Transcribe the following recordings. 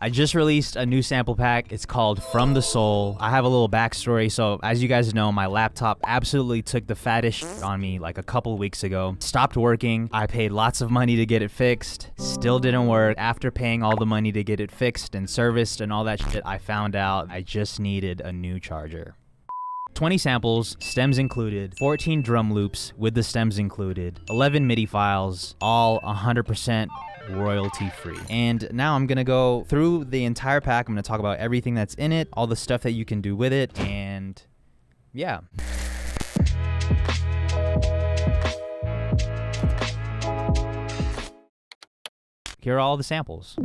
I just released a new sample pack. It's called From the Soul. I have a little backstory. So as you guys know, my laptop absolutely took the fattest shit on me like a couple weeks ago. Stopped working. I paid lots of money to get it fixed. Still didn't work. After paying all the money to get it fixed and serviced and all that shit, I found out I just needed a new charger. 20 samples, stems included, 14 drum loops with the stems included, 11 MIDI files, all 100% royalty free. And now I'm gonna go through the entire pack. I'm gonna talk about everything that's in it, all the stuff that you can do with it, and yeah. Here are all the samples.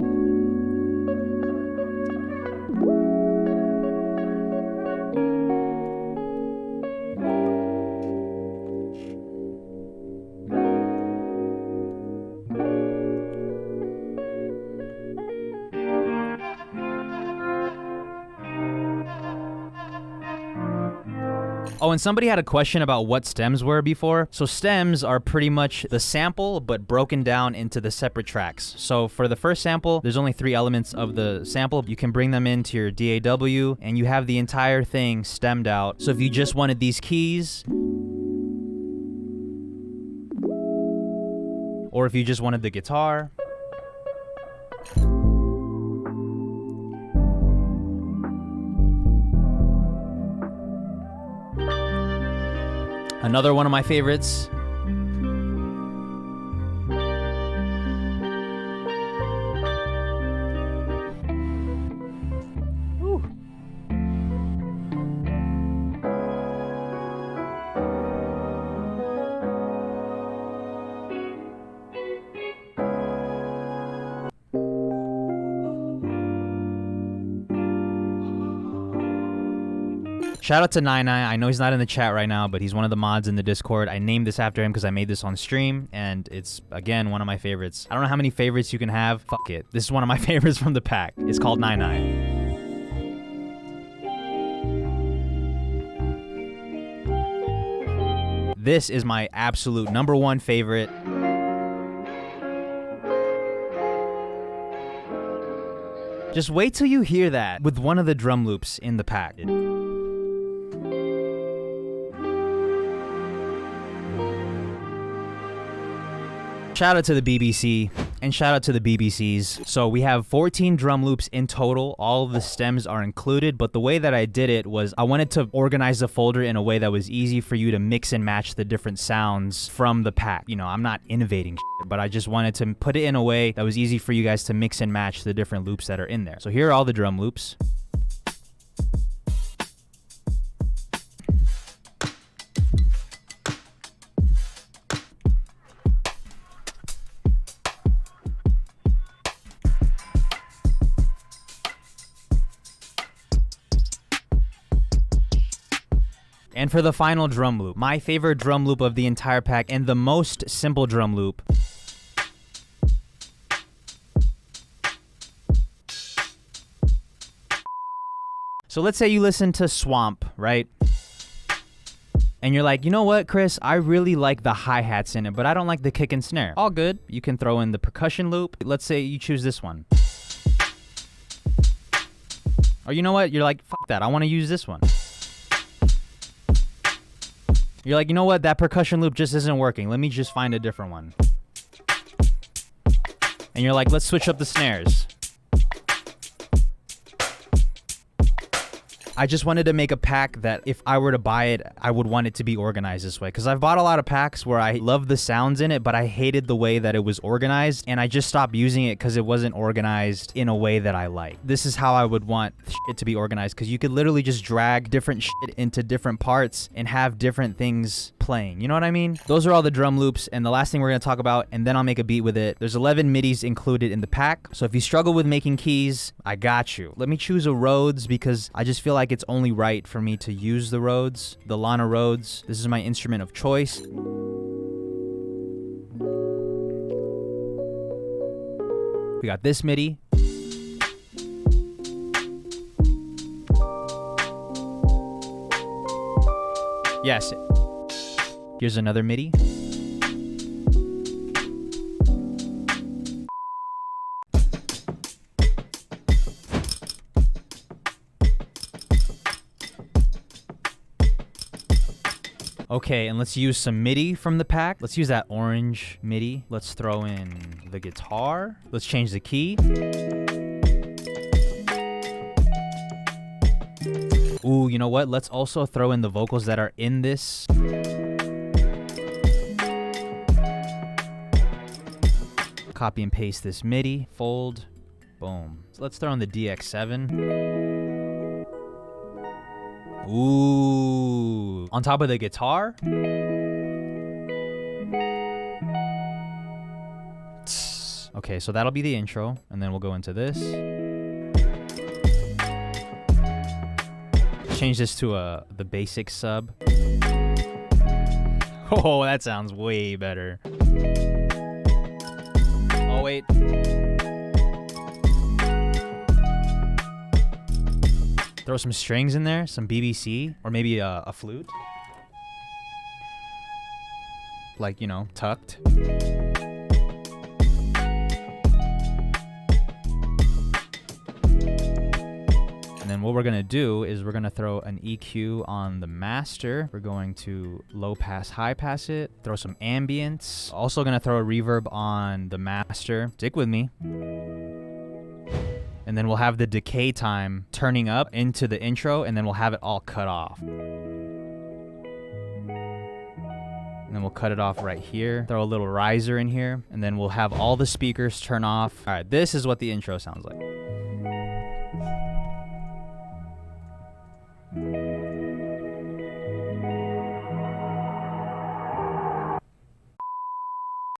Oh, and somebody had a question about what stems were before. So stems are pretty much the sample, but broken down into the separate tracks. So for the first sample, there's only 3 elements of the sample. You can bring them into your DAW, and you have the entire thing stemmed out. So if you just wanted these keys, or if you just wanted the guitar, another one of my favorites. Woo. Shout out to 99. I know he's not in the chat right now, but he's one of the mods in the Discord. I named this after him because I made this on stream, and it's, again, one of my favorites. I don't know how many favorites you can have. Fuck it. This is one of my favorites from the pack. It's called 99. This is my absolute #1 favorite. Just wait till you hear that with one of the drum loops in the pack. Shout out to the BBC and shout out to the BBCs. So we have 14 drum loops in total. All of the stems are included, but the way that I did it was I wanted to organize the folder in a way that was easy for you to mix and match the different sounds from the pack. You know, I'm not innovating shit, but I just wanted to put it in a way that was easy for you guys to mix and match the different loops that are in there. So here are all the drum loops. And for the final drum loop, my favorite drum loop of the entire pack and the most simple drum loop. So let's say you listen to Swamp, right? And you're like, you know what, Chris? I really like the hi-hats in it, but I don't like the kick and snare. All good. You can throw in the percussion loop. Let's say you choose this one. Or you know what? You're like, fuck that. I want to use this one. You're like, you know what? That percussion loop just isn't working. Let me just find a different one. And you're like, let's switch up the snares. I just wanted to make a pack that if I were to buy it, I would want it to be organized this way. Because I've bought a lot of packs where I love the sounds in it, but I hated the way that it was organized. And I just stopped using it because it wasn't organized in a way that I like. This is how I would want shit to be organized. Because you could literally just drag different shit into different parts and have different things playing. You know what I mean? Those are all the drum loops. And the last thing we're going to talk about, and then I'll make a beat with it. There's 11 midis included in the pack. So if you struggle with making keys, I got you. Let me choose a Rhodes because I just feel like it's only right for me to use the Rhodes, the Lana Rhodes. This is my instrument of choice. We got this MIDI. Yes. Here's another MIDI. Okay, and let's use some Midi from the pack. Let's use that orange Midi. Let's throw in the guitar. Let's change the key. Ooh, you know what? Let's also throw in the vocals that are in this. Copy and paste this Midi, fold, boom. So let's throw in the DX7. Ooh, on top of the guitar. Okay, so that'll be the intro, and then we'll go into this. Change this to the basic sub. Oh, that sounds way better. Oh, wait. Throw some strings in there, some BBC, or maybe a flute. Like, you know, tucked. And then what we're gonna do is we're gonna throw an EQ on the master. We're going to low pass, high pass it, throw some ambience. Also gonna throw a reverb on the master. Stick with me. And then we'll have the decay time turning up into the intro, and then we'll have it all cut off. And then we'll cut it off right here. Throw a little riser in here, and then we'll have all the speakers turn off. All right, this is what the intro sounds like.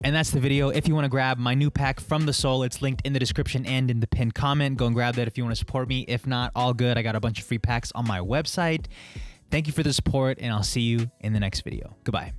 And that's the video. If you want to grab my new pack From the Soul, it's linked in the description and in the pinned comment. Go and grab that if you want to support me. If not, all good. I got a bunch of free packs on my website. Thank you for the support, and I'll see you in the next video. Goodbye.